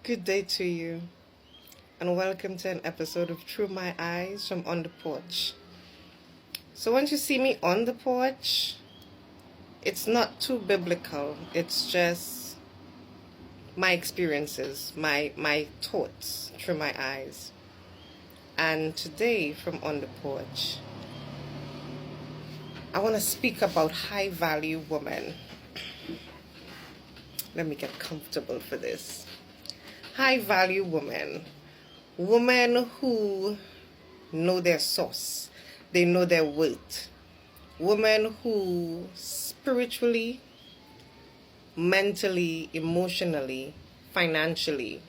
Good day to you, and welcome to an episode of Through My Eyes from On the Porch. So, once you see me on the porch, it's not too biblical, it's just my experiences, my thoughts through my eyes. And today, from On the Porch, I want to speak about high value women. Let me get comfortable for this. High value women. Women who know their source. They know their worth. Women who spiritually, mentally, emotionally, financially,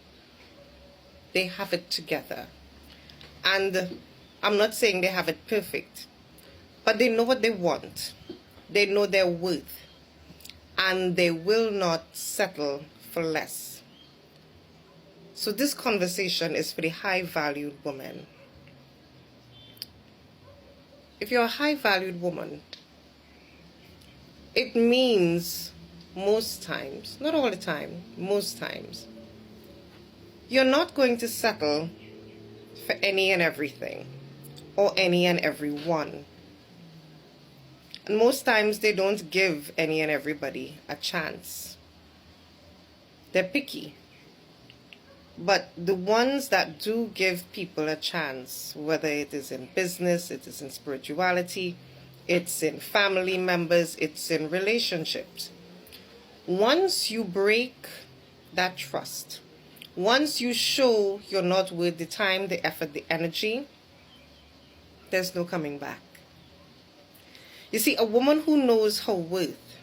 they have it together. And I'm not saying they have it perfect, but they know what they want. They know their worth. And they will not settle for less. So this conversation is for the high-valued woman. If you're a high-valued woman, it means most times, not all the time, most times, you're not going to settle for any and everything or any and everyone. And most times they don't give any and everybody a chance. They're picky. But the ones that do give people a chance, whether it is in business, it is in spirituality, it's in family members, it's in relationships. Once you break that trust, once you show you're not worth the time, the effort, the energy, there's no coming back. You see, a woman who knows her worth,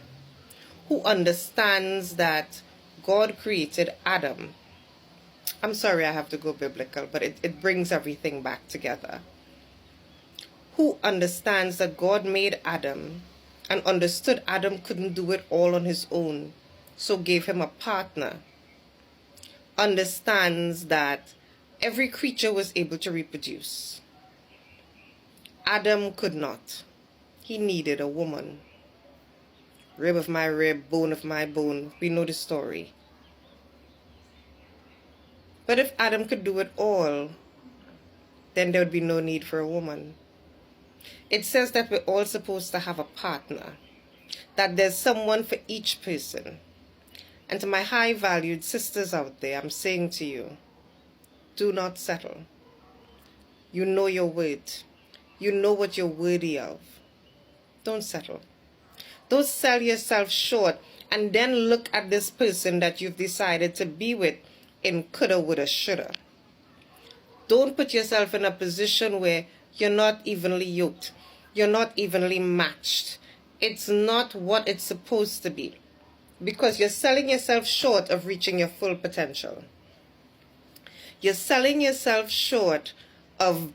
who understands that God created Adam. I'm sorry I have to go biblical, but it brings everything back together. Who understands that God made Adam and understood Adam couldn't do it all on his own, so gave him a partner. Understands that every creature was able to reproduce. Adam could not. He needed a woman. Rib of my rib, bone of my bone. We know the story. But if Adam could do it all, then there would be no need for a woman. It says that we're all supposed to have a partner, that there's someone for each person. And to my high-valued sisters out there, I'm saying to you, do not settle. You know your worth. You know what you're worthy of. Don't settle. Don't sell yourself short and then look at this person that you've decided to be with in coulda, woulda, shoulda. Don't put yourself in a position where you're not evenly yoked. You're not evenly matched. It's not what it's supposed to be, because you're selling yourself short of reaching your full potential. You're selling yourself short of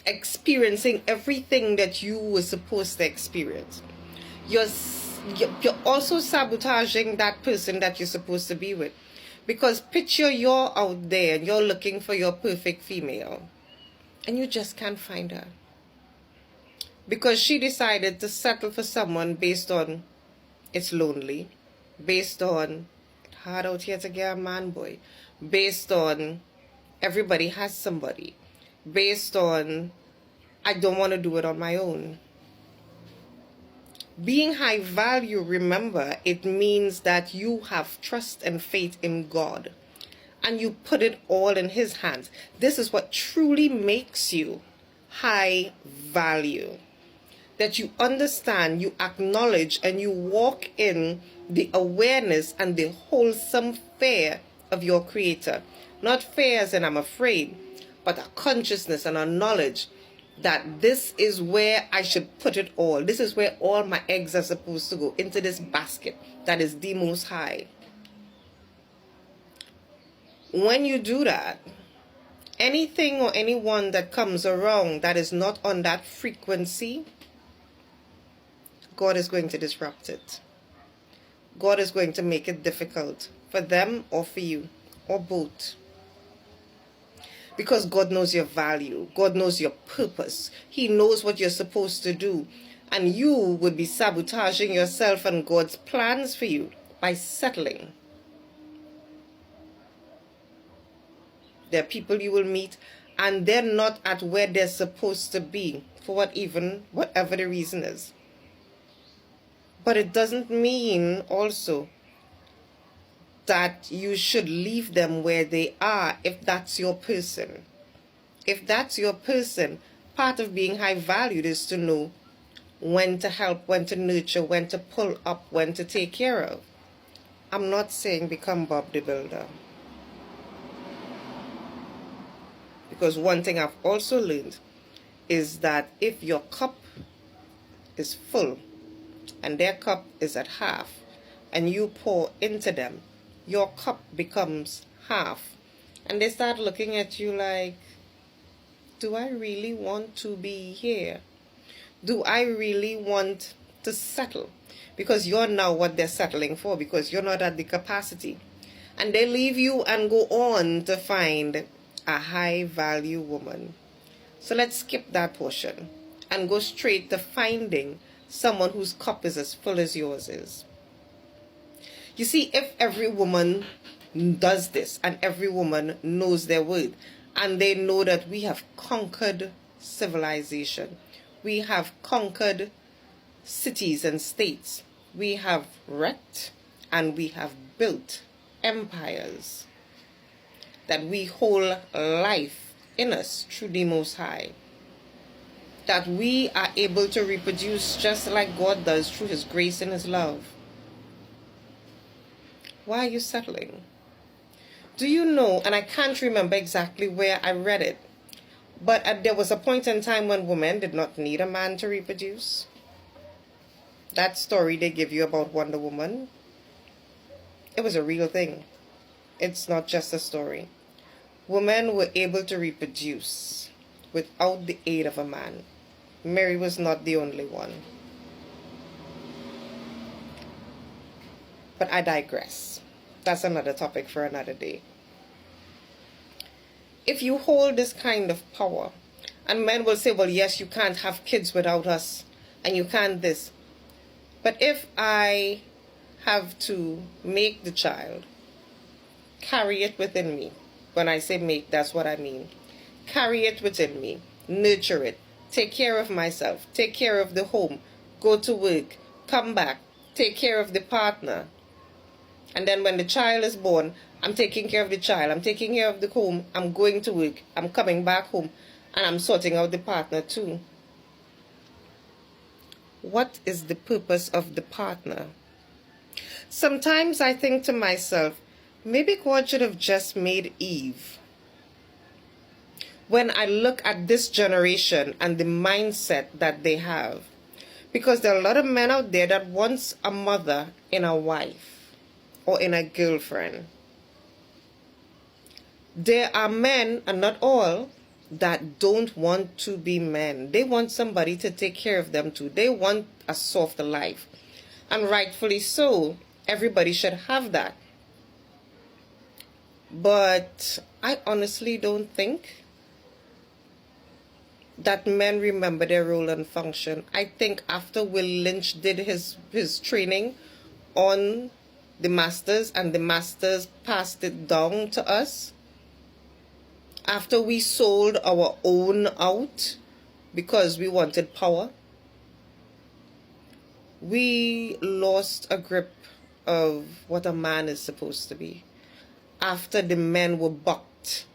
experiencing everything that you were supposed to experience. You're also sabotaging that person that you're supposed to be with. Because picture you're out there and you're looking for your perfect female, and you just can't find her. Because she decided to settle for someone based on it's lonely, based on it's hard out here to get a man, boy, based on everybody has somebody, based on I don't want to do it on my own. Being high value, remember, it means that you have trust and faith in God and you put it all in His hands. This is what truly makes you high value. That you understand, you acknowledge, and you walk in the awareness and the wholesome fear of your Creator. Not fear as in I'm afraid, but a consciousness and a knowledge that this is where I should put it all. This is where all my eggs are supposed to go, into this basket that is the Most High. When you do that, anything or anyone that comes around that is not on that frequency, God is going to disrupt it. God is going to make it difficult for them or for you, or both. Because God knows your value. God knows your purpose. He knows what you're supposed to do. And you would be sabotaging yourself and God's plans for you by settling. There are people you will meet, and they're not at where they're supposed to be for whatever the reason is. But it doesn't mean also that you should leave them where they are if that's your person. If that's your person, part of being high valued is to know when to help, when to nurture, when to pull up, when to take care of. I'm not saying become Bob the Builder. Because one thing I've also learned is that if your cup is full and their cup is at half and you pour into them, your cup becomes half. And they start looking at you like, do I really want to be here? Do I really want to settle? Because you're now what they're settling for, because you're not at the capacity. And they leave you and go on to find a high value woman. So let's skip that portion and go straight to finding someone whose cup is as full as yours is. You see, if every woman does this and every woman knows their worth, and they know that we have conquered civilization, we have conquered cities and states, we have wrecked and we have built empires, that we hold life in us through the Most High, that we are able to reproduce just like God does through His grace and His love. Why are you settling? Do you know, and I can't remember exactly where I read it, but there was a point in time when women did not need a man to reproduce. That story they give you about Wonder Woman, it was a real thing. It's not just a story. Women were able to reproduce without the aid of a man. Mary was not the only one. But I digress. That's another topic for another day. If you hold this kind of power, and men will say, well, yes, you can't have kids without us, and you can't this. But if I have to make the child, carry it within me. When I say make, that's what I mean. Carry it within me, nurture it, take care of myself, take care of the home, go to work, come back, take care of the partner. And then when the child is born, I'm taking care of the child, I'm taking care of the home, I'm going to work, I'm coming back home, and I'm sorting out the partner too. What is the purpose of the partner? Sometimes I think to myself, maybe God should have just made Eve. When I look at this generation and the mindset that they have, because there are a lot of men out there that wants a mother in a wife or in a girlfriend. There are men, and not all, that don't want to be men. They want somebody to take care of them too. They want a soft life. And rightfully so. Everybody should have that. But I honestly don't think that men remember their role and function. I think after Will Lynch did his training on the masters, and the masters passed it down to us, after we sold our own out because we wanted power, we lost a grip of what a man is supposed to be. After the men were bucked,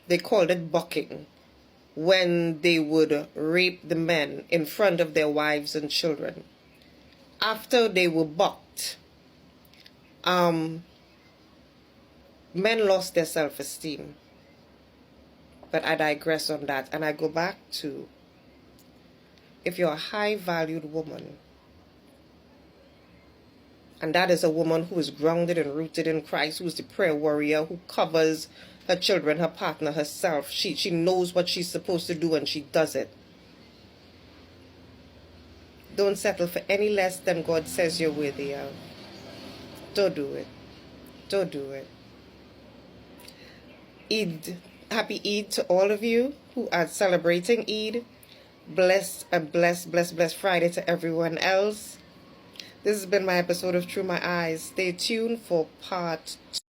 they called it bucking, when they would rape the men in front of their wives and children. After they were bucked, men lost their self-esteem. But I digress on that, and I go back to, if you're a high-valued woman, and that is a woman who is grounded and rooted in Christ, who is the prayer warrior, who covers her children, her partner, herself. She knows what she's supposed to do and she does it. Don't settle for any less than God says you're worthy of. Don't do it. Don't do it. Eid. Happy Eid to all of you who are celebrating Eid. Blessed Friday to everyone else. This has been my episode of Through My Eyes. Stay tuned for part 2.